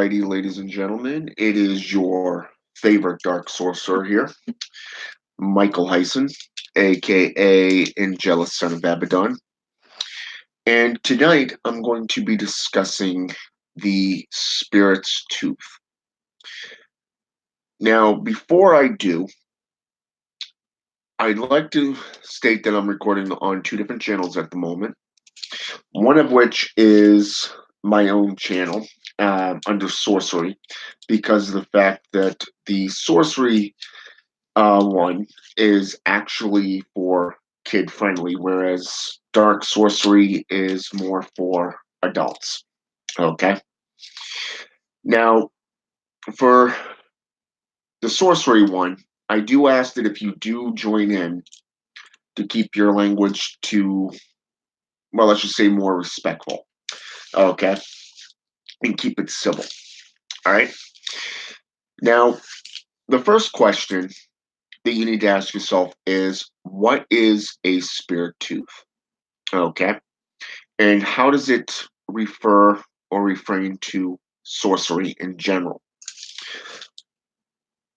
Alrighty, ladies and gentlemen, it is your favorite dark sorcerer here, Michael Hyson, aka Angelus Son of Abaddon. And tonight I'm going to be discussing the Spirit's Tooth. Now, before I do, I'd like to state that I'm recording on two different channels at the moment, one of which is my own channel under Sorcery, because of the fact that the Sorcery one is actually for kid friendly, whereas Dark Sorcery is more for adults. Okay. Now, for the Sorcery one, I do ask that if you do join in, to keep your language to, well, let's just say more respectful. Okay. And keep it civil. All right. Now, the first question that you need to ask yourself is, what is a spirit tooth? Okay. And how does it refer or refrain to sorcery in general?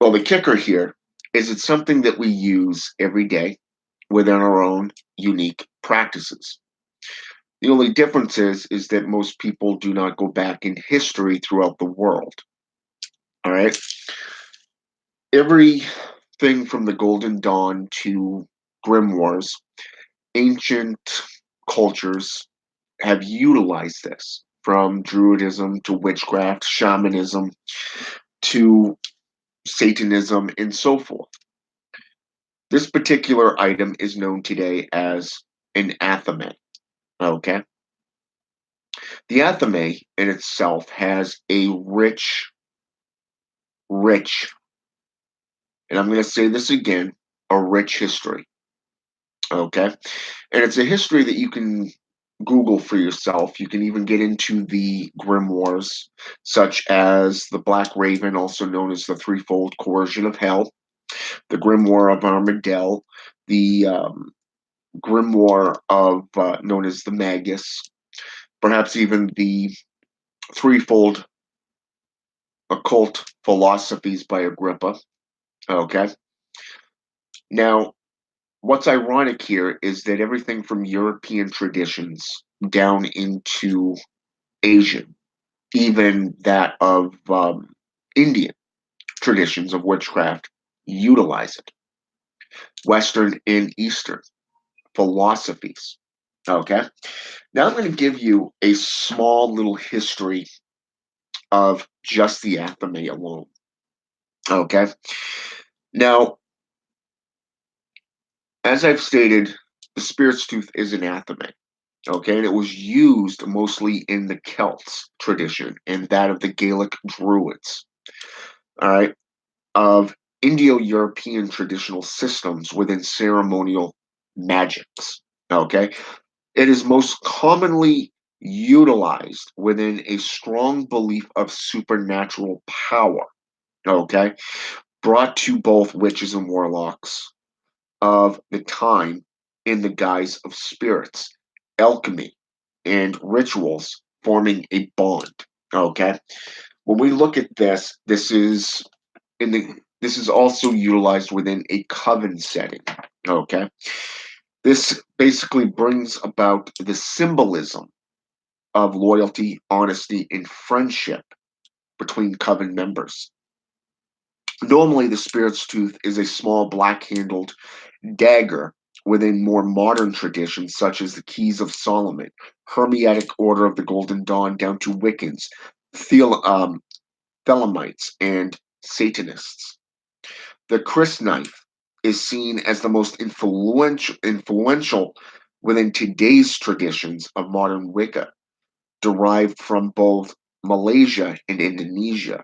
Well, the kicker here is it's something that we use every day within our own unique practices. The only difference is that most people do not go back in history throughout the world. All right. Everything from the Golden Dawn to grimoires, ancient cultures have utilized this, from Druidism to witchcraft, shamanism to Satanism, and so forth. This particular item is known today as an athame. Okay. The athame in itself has a rich, and I'm going to say this again, a rich history. Okay. And it's a history that you can Google for yourself. You can even get into the grimoires, such as the Black Raven, also known as the Threefold Coercion of Hell, the Grimoire of Armadale, the Grimoire of known as the Magus, perhaps even the Threefold Occult Philosophies by Agrippa. Okay. Now, what's ironic here is that everything from European traditions down into Asian, even that of Indian traditions of witchcraft, utilize it. Western and Eastern philosophies. Okay. Now I'm going to give you a small little history of just the athame alone. Okay. Now, as I've stated, the spirit's tooth is an athame. Okay, and it was used mostly in the Celts tradition and that of the Gaelic Druids. All right, of Indo-European traditional systems within ceremonial magics. Okay, it is most commonly utilized within a strong belief of supernatural power. Okay, brought to both witches and warlocks of the time in the guise of spirits, alchemy, and rituals forming a bond. Okay, when we look at this, this is also utilized within a coven setting. Okay, this basically brings about the symbolism of loyalty, honesty, and friendship between coven members. Normally, the spirit's tooth is a small black-handled dagger within more modern traditions, such as the Keys of Solomon, Hermetic Order of the Golden Dawn, down to Wiccans, Thelemites, and Satanists. The crysknife is seen as the most influential within today's traditions of modern Wicca, derived from both Malaysia and Indonesia.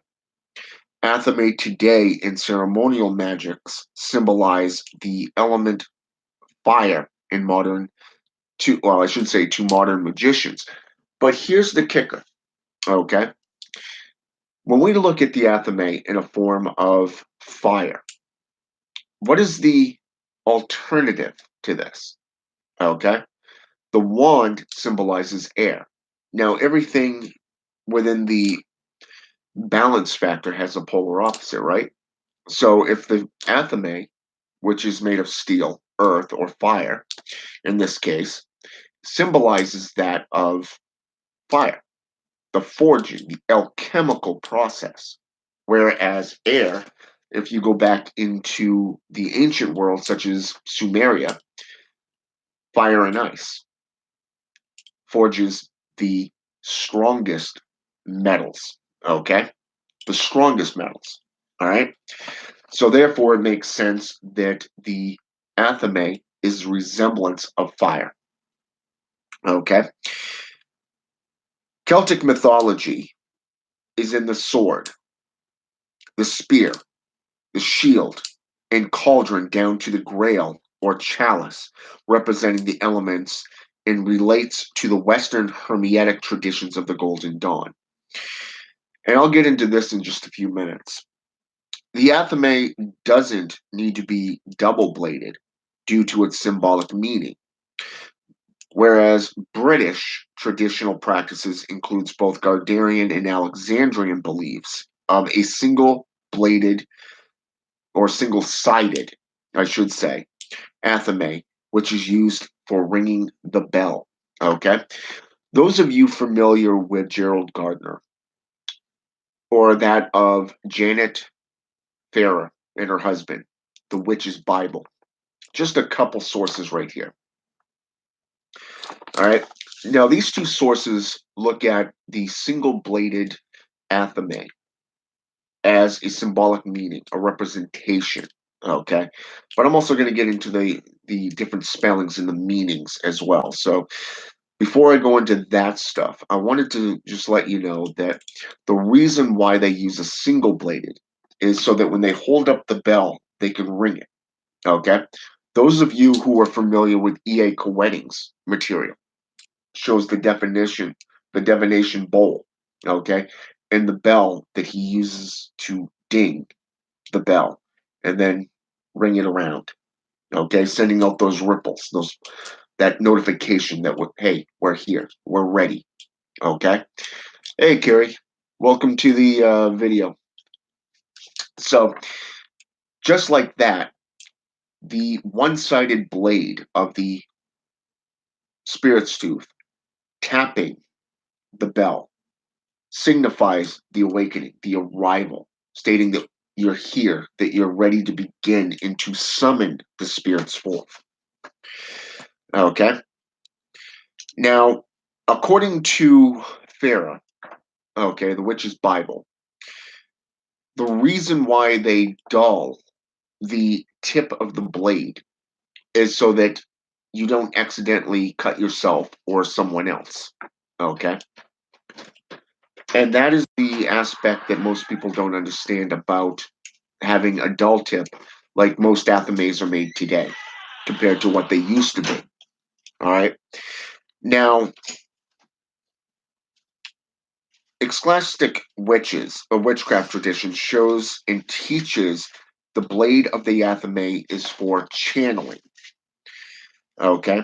Athame today in ceremonial magics symbolize the element fire in modern well, I should say to modern magicians. But here's the kicker, okay? When we look at the athame in a form of fire, what is the alternative to this? Okay? The wand symbolizes air. Now, everything within the balance factor has a polar opposite, right? So if the athame, which is made of steel, earth, or fire, in this case, symbolizes that of fire, the forging, the alchemical process. Whereas air, if you go back into the ancient world, such as Sumeria, fire and ice forges the strongest metals, okay? The strongest metals, all right? So therefore, it makes sense that the athame is resemblance of fire, okay? Celtic mythology is in the sword, the spear, the shield, and cauldron down to the grail or chalice, representing the elements and relates to the Western Hermetic traditions of the Golden Dawn. And I'll get into this in just a few minutes. The athame doesn't need to be double bladed due to its symbolic meaning, whereas British traditional practices includes both Gardnerian and Alexandrian beliefs of a single bladed or single sided, I should say, athame, which is used for ringing the bell. Okay. Those of you familiar with Gerald Gardner or that of Janet Farrar and her husband, The Witch's Bible, just a couple sources right here. All right. Now, these two sources look at the single bladed athame as a symbolic meaning, a representation. Okay. But I'm also going to get into the different spellings and the meanings as well. So before I go into that stuff, I wanted to just let you know that the reason why they use a single bladed is so that when they hold up the bell, they can ring it. Okay. Those of you who are familiar with E.A. Koetting's material shows the divination bowl, okay, and the bell that he uses to ding the bell and then ring it around, okay, sending out those ripples, those that notification that hey, we're here, we're ready, okay. Hey, Carrie, welcome to the video. So, just like that, the one-sided blade of the spirit's tooth tapping the bell signifies the awakening, the arrival, stating that you're here, that you're ready to begin and to summon the spirits forth. Okay? Now, according to Farah, okay, the Witch's Bible, the reason why they dull the tip of the blade is so that you don't accidentally cut yourself or someone else. Okay? And that is the aspect that most people don't understand about having a dull tip like most athames are made today compared to what they used to be. All right. Now, scholastic witches or witchcraft tradition shows and teaches the blade of the athame is for channeling. Okay.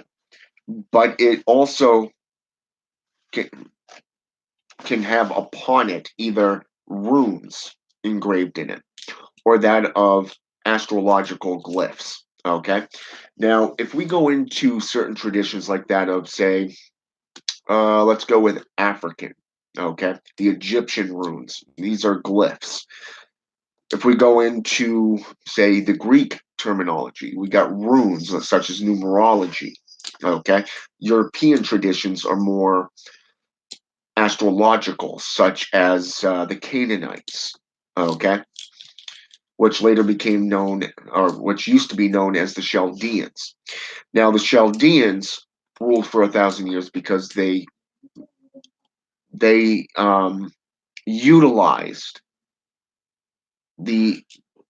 But it also can, can have upon it either runes engraved in it or that of astrological glyphs. Okay. Now, if we go into certain traditions like that of, say, let's go with African, okay, the Egyptian runes, these are glyphs. If we go into, say, the Greek terminology, we got runes such as numerology, okay. European traditions are more astrological, such as the Canaanites, okay, which later became known, or which used to be known as the Chaldeans. Now, the Chaldeans ruled for 1,000 years because they utilized the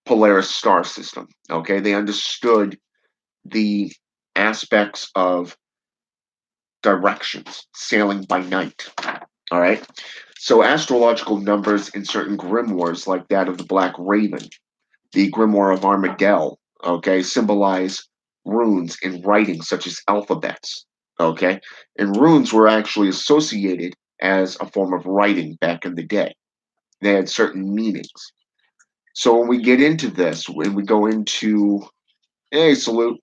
Polaris star system. Okay, they understood the aspects of directions, sailing by night. All right, so astrological numbers in certain grimoires, like that of the Black Raven, the Grimoire of Armadale, okay, symbolize runes in writing such as alphabets, okay, and runes were actually associated as a form of writing back in the day. They had certain meanings. So when we get into this, when we go into, hey, salute.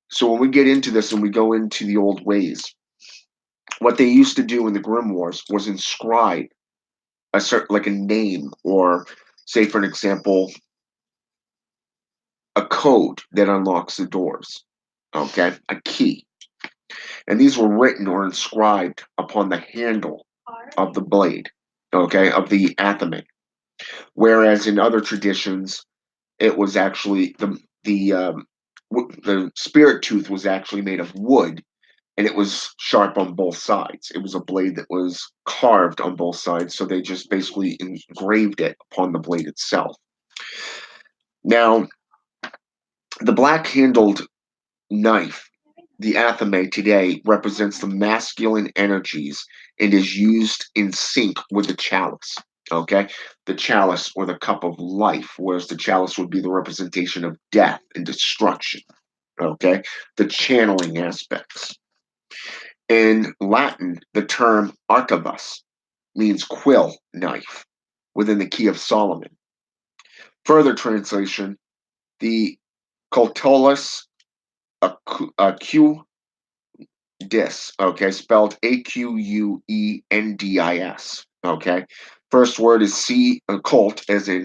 So when we get into this and we go into the old ways, what they used to do in the grimoires was inscribe a certain, like a name, or say, for an example, a code that unlocks the doors. Okay, a key. And these were written or inscribed upon the handle of the blade, okay, of the athame. Whereas in other traditions, it was actually the spirit tooth was actually made of wood, and it was sharp on both sides. It was a blade that was carved on both sides, so they just basically engraved it upon the blade itself. Now, the black handled knife, the athame today, represents the masculine energies and is used in sync with the chalice. Okay, the chalice, or the cup of life, whereas the chalice would be the representation of death and destruction. Okay, the channeling aspects. In Latin, the term arquebus means quill knife within the Key of Solomon. Further translation, the Cultolus Aquendis, okay, spelled Aquendis, okay. First word is cult, as in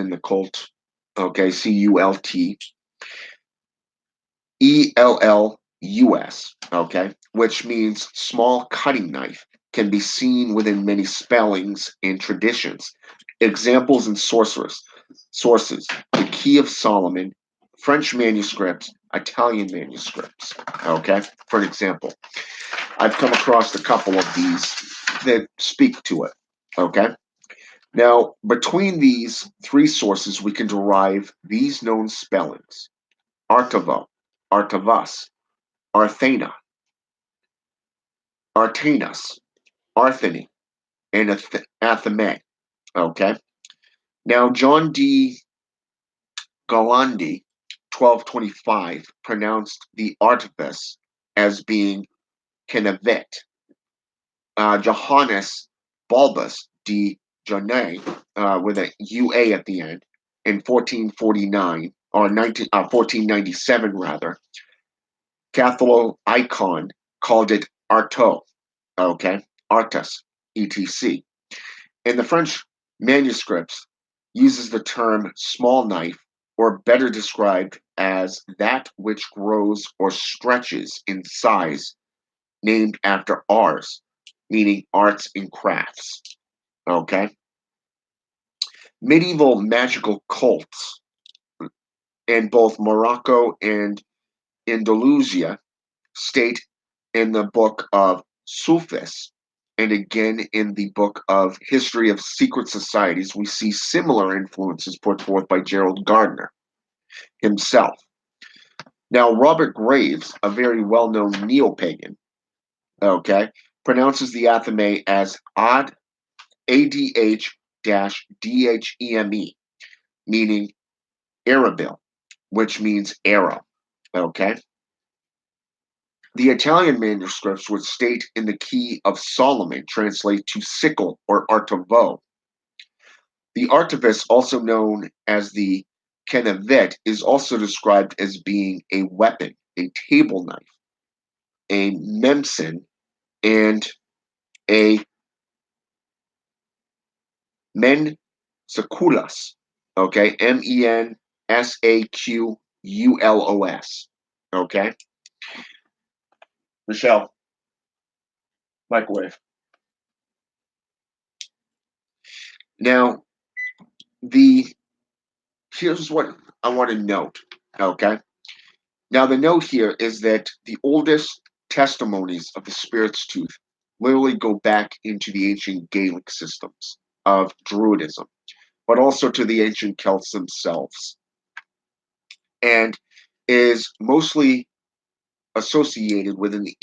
the cult, okay, Cult, ELLUS, okay, which means small cutting knife, can be seen within many spellings and traditions. Examples and sources: the Key of Solomon, French manuscripts, Italian manuscripts. Okay, for an example, I've come across a couple of these that speak to it. Okay, now between these three sources, we can derive these known spellings: Artavo, Artavus, Arthena, Artanas, Arthany, and Athame. Okay. Now, John D. Galandi, 1225, pronounced the artifice as being Kenevet. Johannes Balbus de Janne, with a UA at the end, in 1449, or 1497 rather, Catholic icon called it Artaud, okay, Artus, etc. In the French manuscripts, uses the term small knife, or better described as that which grows or stretches in size, named after ars, meaning arts and crafts. Okay. Medieval magical cults in both Morocco and Andalusia state in the book of Sufis, and again in the book of History of Secret Societies, we see similar influences put forth by Gerald Gardner himself. Now, Robert Graves, a very well-known neo-pagan, okay, pronounces the athame as ADH-DHEME, meaning Arabil, which means arrow, okay? The Italian manuscripts would state in the Key of Solomon translate to sickle or artavo. The artifice, also known as the kenevet, is also described as being a weapon, a table knife, a memson, and a mensaculos. Okay, Mensaqulos. Okay, Michelle, microwave. Now, the here's what I want to note. Okay, now the note here is that the oldest testimonies of the spirit's tooth literally go back into the ancient Gaelic systems of Druidism, but also to the ancient Celts themselves, and is mostly associated within the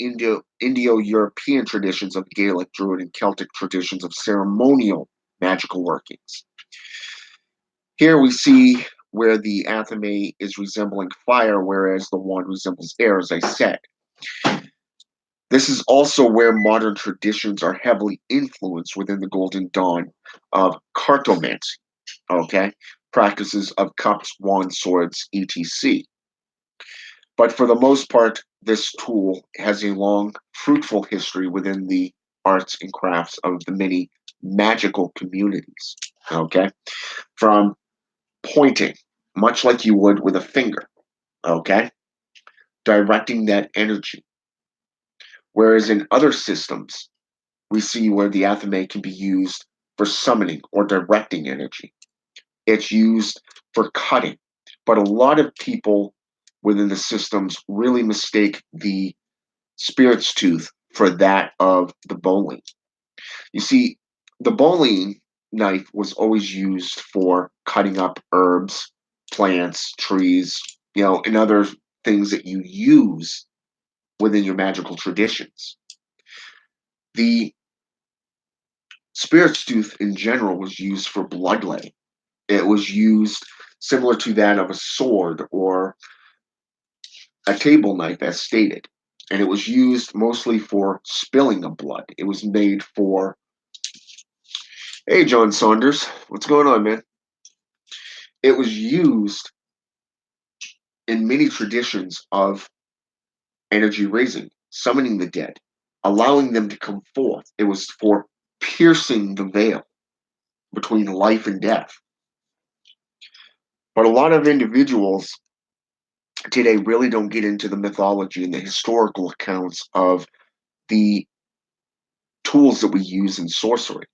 Indo-European traditions of Gaelic, Druid, and Celtic traditions of ceremonial magical workings. Here we see where the athame is resembling fire, whereas the wand resembles air, as I said. This is also where modern traditions are heavily influenced within the golden dawn of cartomancy, okay? Practices of cups, wands, swords, etc. But for the most part, this tool has a long, fruitful history within the arts and crafts of the many magical communities, okay? From pointing, much like you would with a finger, okay? Directing that energy. Whereas in other systems, we see where the athame can be used for summoning or directing energy. It's used for cutting. But a lot of people within the systems really mistake the spirit's tooth for that of the bowling. You see, the bowling knife was always used for cutting up herbs, plants, trees, and other things that you use within your magical traditions. The spirit's tooth in general was used for bloodletting. It was used similar to that of a sword or a table knife, as stated. And it was used mostly for spilling of blood. It was made for, hey, John Saunders, what's going on, man? It was used in many traditions of energy raising, summoning the dead, allowing them to come forth. It was for piercing the veil between life and death. But a lot of individuals today really don't get into the mythology and the historical accounts of the tools that we use in sorcery.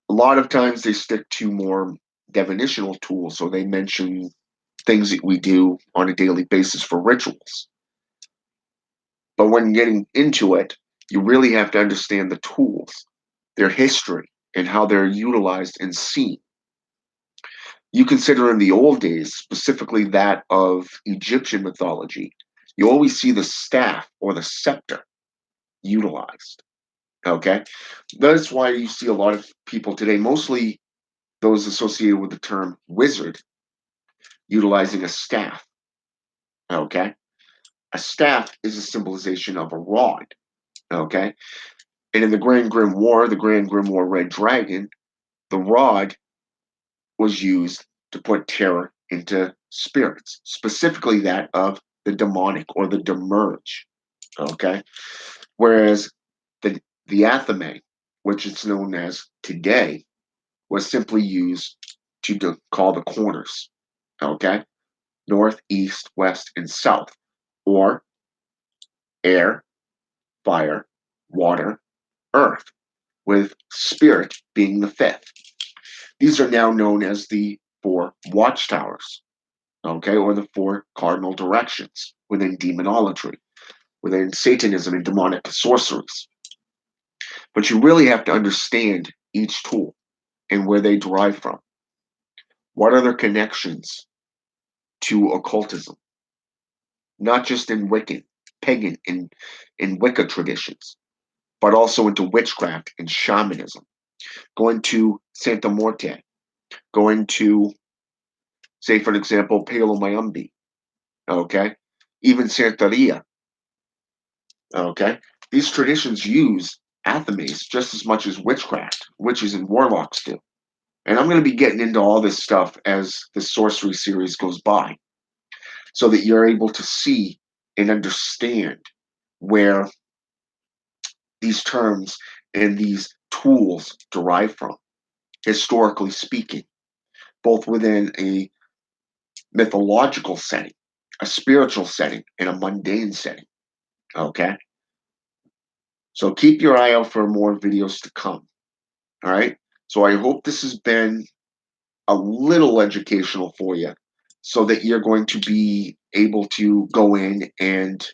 A lot of times they stick to more definitional tools, so they mention things that we do on a daily basis for rituals. But when getting into it, you really have to understand the tools, their history, and how they're utilized and seen. You consider in the old days, specifically that of Egyptian mythology, you always see the staff or the scepter utilized. Okay. That's why you see a lot of people today, mostly those associated with the term wizard, utilizing a staff. Okay. A staff is a symbolization of a rod. Okay. And in the Grand Grimoire Red Dragon, the rod was used to put terror into spirits, specifically that of the demonic or the demurge. Okay. Whereas the athame, which is known as today, was simply used to call the corners. Okay. North, east, west, and south, or air, fire, water, earth, with spirit being the fifth. These are now known as the four watchtowers, okay, or the four cardinal directions within demonology, within Satanism and demonic sorceries. But you really have to understand each tool and where they derive from. What are their connections to occultism? Not just in Wiccan, pagan, in Wicca traditions, but also into witchcraft and shamanism. Going to Santa Morte, going to, say, for example, Palo Mayumbi, okay? Even Santeria, okay? These traditions use athames just as much as witchcraft, witches and warlocks do. And I'm going to be getting into all this stuff as the sorcery series goes by so that you're able to see and understand where these terms and these tools derive from, historically speaking, both within a mythological setting, a spiritual setting, and a mundane setting. Okay? So keep your eye out for more videos to come. All right? So I hope this has been a little educational for you so that you're going to be able to go in and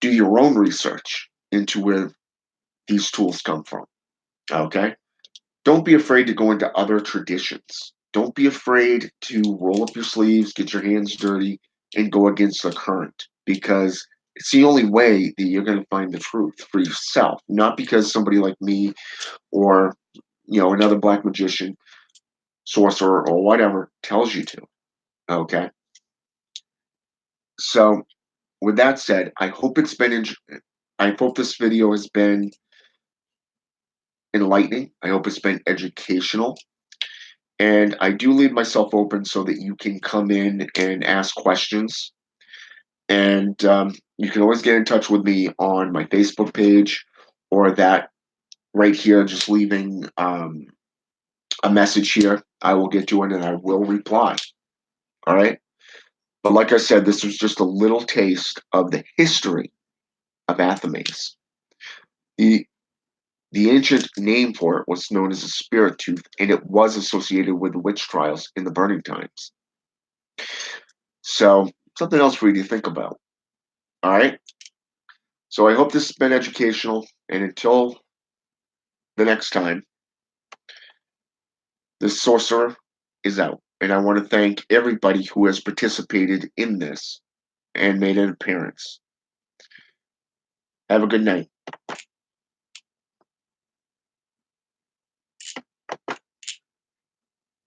do your own research into where these tools come from. Okay? Don't be afraid to go into other traditions. Don't be afraid to roll up your sleeves, get your hands dirty, and go against the current because it's the only way that you're going to find the truth for yourself, not because somebody like me or another black magician, sorcerer, or whatever tells you to. Okay. So with that said, I hope this video has been enlightening. I hope it's been educational. And I do leave myself open so that you can come in and ask questions. And you can always get in touch with me on my Facebook page or that right here, just leaving a message here. I will get to it and I will reply. All right. But like I said, this was just a little taste of the history of Athames. The the ancient name for it was known as a spirit tooth, and it was associated with witch trials in the burning times. So something else for you to think about. All right. So I hope this has been educational, and until the next time, the sorcerer is out. And I want to thank everybody who has participated in this and made an appearance. Have a good night.